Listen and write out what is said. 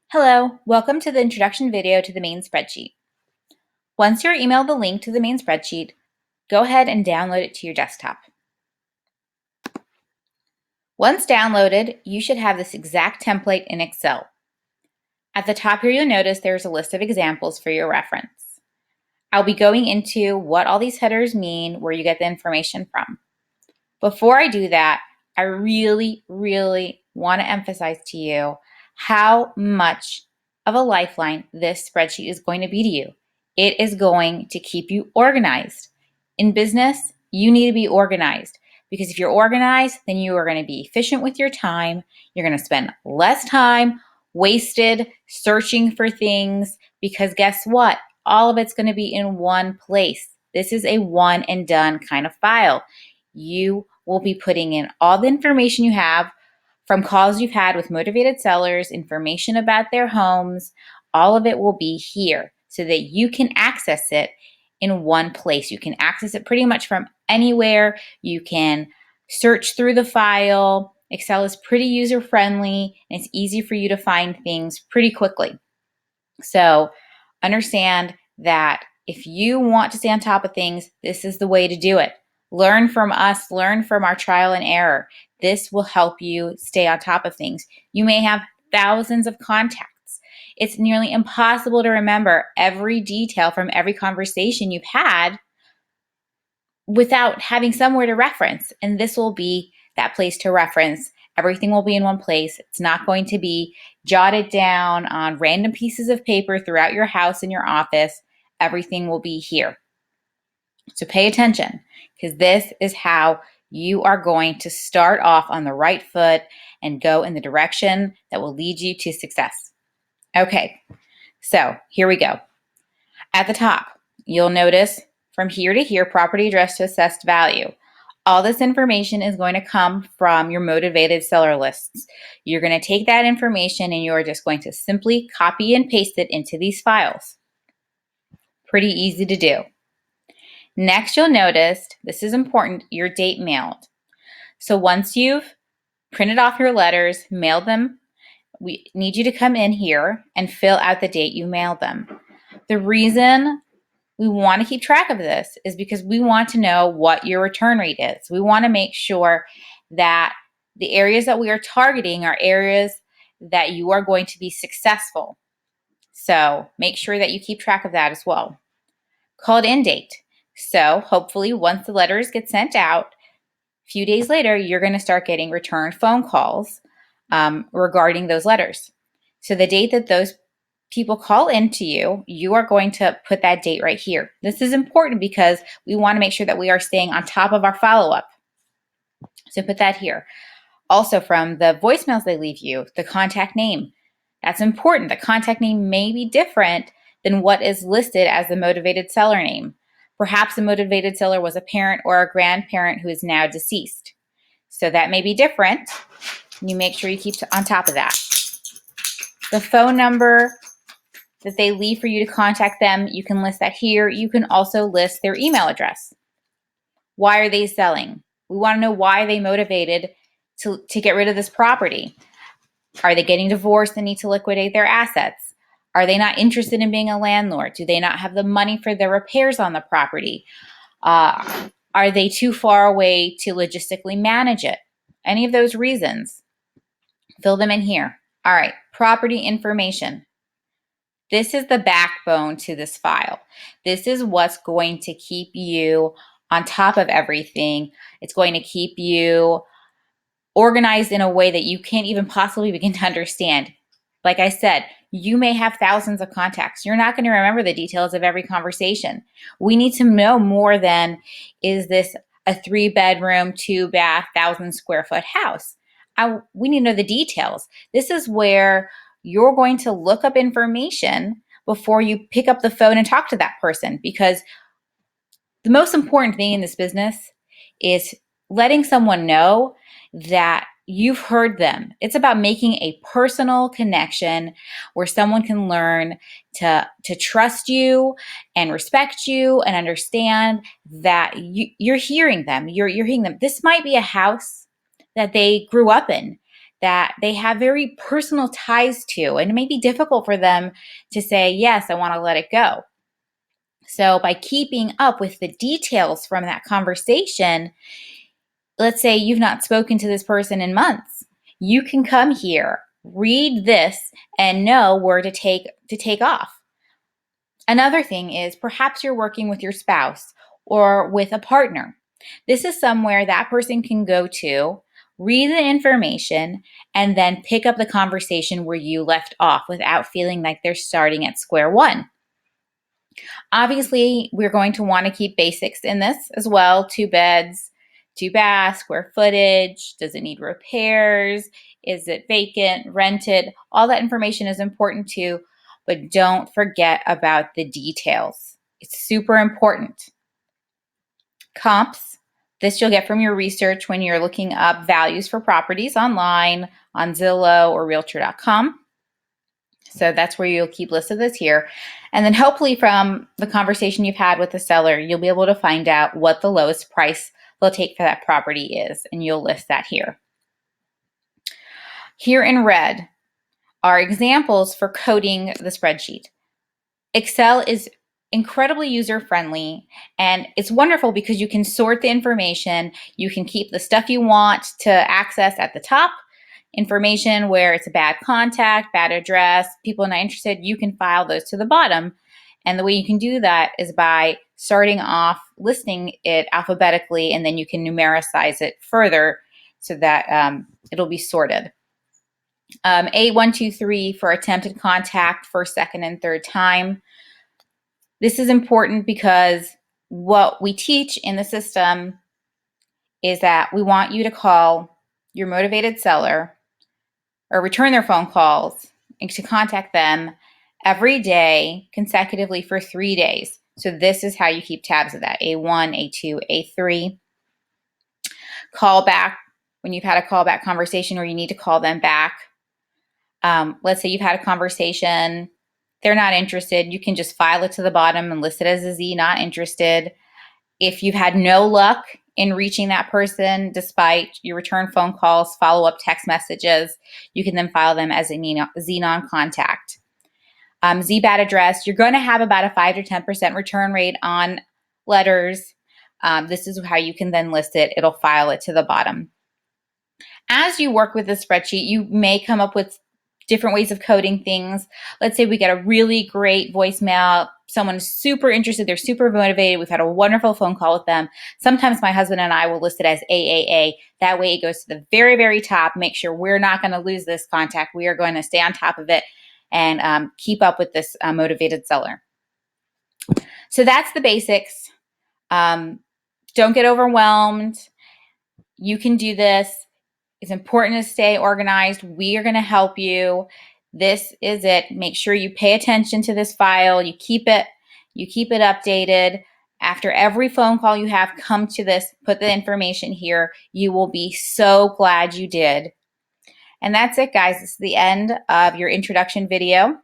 Hello, welcome to the introduction video to the main spreadsheet. Once you're emailed the link to the main spreadsheet, go ahead and download it to your desktop. Once downloaded, you should have this exact template in Excel. At the top here, you'll notice there's a list of examples for your reference. I'll be going into what all these headers mean, where you get the information from. Before I do that, I really want to emphasize to you how much of a lifeline this spreadsheet is going to be to you. It is going to keep you organized. In business, you need to be organized because if you're organized, then you are going to be efficient with your time. You're going to spend less time wasted searching for things because guess what? All of it's going to be in one place. This is a one and done kind of file. You will be putting in all the information you have from calls you've had with motivated sellers, information about their homes. All of it will be here so that you can access it in one place. You can access it pretty much from anywhere. You can search through the file. Excel is pretty user-friendly and it's easy for you to find things pretty quickly. So understand that if you want to stay on top of things, this is the way to do it. Learn from us, learn from our trial and error. This will help you stay on top of things. You may have thousands of contacts. It's nearly impossible to remember every detail from every conversation you've had without having somewhere to reference. And this will be that place to reference. Everything will be in one place. It's not going to be jotted down on random pieces of paper throughout your house and your office. Everything will be here. So pay attention because this is how you are going to start off on the right foot and go in the direction that will lead you to success. Okay, so here we go. At the top, you'll notice from here to here, property address to assessed value. All this information is going to come from your motivated seller lists. You're going to take that information and you're just going to simply copy and paste it into these files. Pretty easy to do. Next, you'll notice, this is important, your date mailed. So once you've printed off your letters, mailed them, we need you to come in here and fill out the date you mailed them. The reason we want to keep track of this is because we want to know what your return rate is. We want to make sure that the areas that we are targeting are areas that you are going to be successful. So make sure that you keep track of that as well. Called in date. So hopefully once the letters get sent out, a few days later, you're going to start getting return phone calls regarding those letters. So the date that those people call into you, you are going to put that date right here. This is important because we want to make sure that we are staying on top of our follow-up. So put that here. Also from the voicemails they leave you, the contact name. That's important. The contact name may be different than what is listed as the motivated seller name. Perhaps the motivated seller was a parent or a grandparent who is now deceased. So that may be different. You make sure you keep on top of that. The phone number that they leave for you to contact them, you can list that here. You can also list their email address. Why are they selling? We want to know why they motivated to get rid of this property. Are they getting divorced and need to liquidate their assets? Are they not interested in being a landlord? Do they not have the money for the repairs on the property? Are they too far away to logistically manage it? Any of those reasons, fill them in here. All right, property information. This is the backbone to this file. This is what's going to keep you on top of everything. It's going to keep you organized in a way that you can't even possibly begin to understand. Like I said, you may have thousands of contacts. You're not going to remember the details of every conversation. We need to know more than, is this a 3-bedroom, 2-bath, 1,000-square-foot house? We need to know the details. This is where you're going to look up information before you pick up the phone and talk to that person, because the most important thing in this business is letting someone know that you've heard them. It's about making a personal connection where someone can learn to trust you and respect you and understand that you're hearing them. You're hearing them. This might be a house that they grew up in. that they have very personal ties to, and it may be difficult for them to say, yes, I want to let it go. So by keeping up with the details from that conversation, let's say you've not spoken to this person in months, you can come here, read this, and know where to take off. Another thing is perhaps you're working with your spouse or with a partner. This is somewhere that person can go to, read the information, and then pick up the conversation where you left off without feeling like they're starting at square one. Obviously, we're going to want to keep basics in this as well. 2 beds, 2 baths, square footage, does it need repairs, is it vacant, rented? All that information is important too, but don't forget about the details. It's super important. Comps, this you'll get from your research when you're looking up values for properties online on Zillow or Realtor.com. So that's where you'll keep lists of this here. And then hopefully from the conversation you've had with the seller, you'll be able to find out what the lowest price they'll take for that property is, and you'll list that here. Here in red are examples for coding the spreadsheet. Excel is incredibly user-friendly, and it's wonderful because you can sort the information, you can keep the stuff you want to access at the top, information where it's a bad contact, bad address, people not interested, you can file those to the bottom. And the way you can do that is by starting off listing it alphabetically, and then you can numericize it further so that it'll be sorted. A1, 2, 3 for attempted contact, first, second, and third time. This is important because what we teach in the system is that we want you to call your motivated seller or return their phone calls and to contact them every day consecutively for 3 days. So this is how you keep tabs of that. A1, A2, A3. Call back when you've had a callback conversation or you need to call them back. Let's say you've had a conversation, they're not interested, you can just file it to the bottom and list it as a Z, not interested. If you've had no luck in reaching that person despite your return phone calls, follow-up text messages, you can then file them as a Z non-contact. Z bad address, you're going to have about a 5 to 10% return rate on letters. This is how you can then list it. It'll file it to the bottom. As you work with the spreadsheet, you may come up with different ways of coding things. Let's say we get a really great voicemail. Someone's super interested. They're super motivated. We've had a wonderful phone call with them. Sometimes my husband and I will list it as AAA. That way it goes to the very, very top. Make sure we're not going to lose this contact. We are going to stay on top of it and keep up with this motivated seller. So that's the basics. Don't get overwhelmed. You can do this. It's important to stay organized. We are going to help you. This is it. Make sure you pay attention to this file. You keep it updated. After every phone call you have, come to this, put the information here. You will be so glad you did. And that's it, guys. This is the end of your introduction video.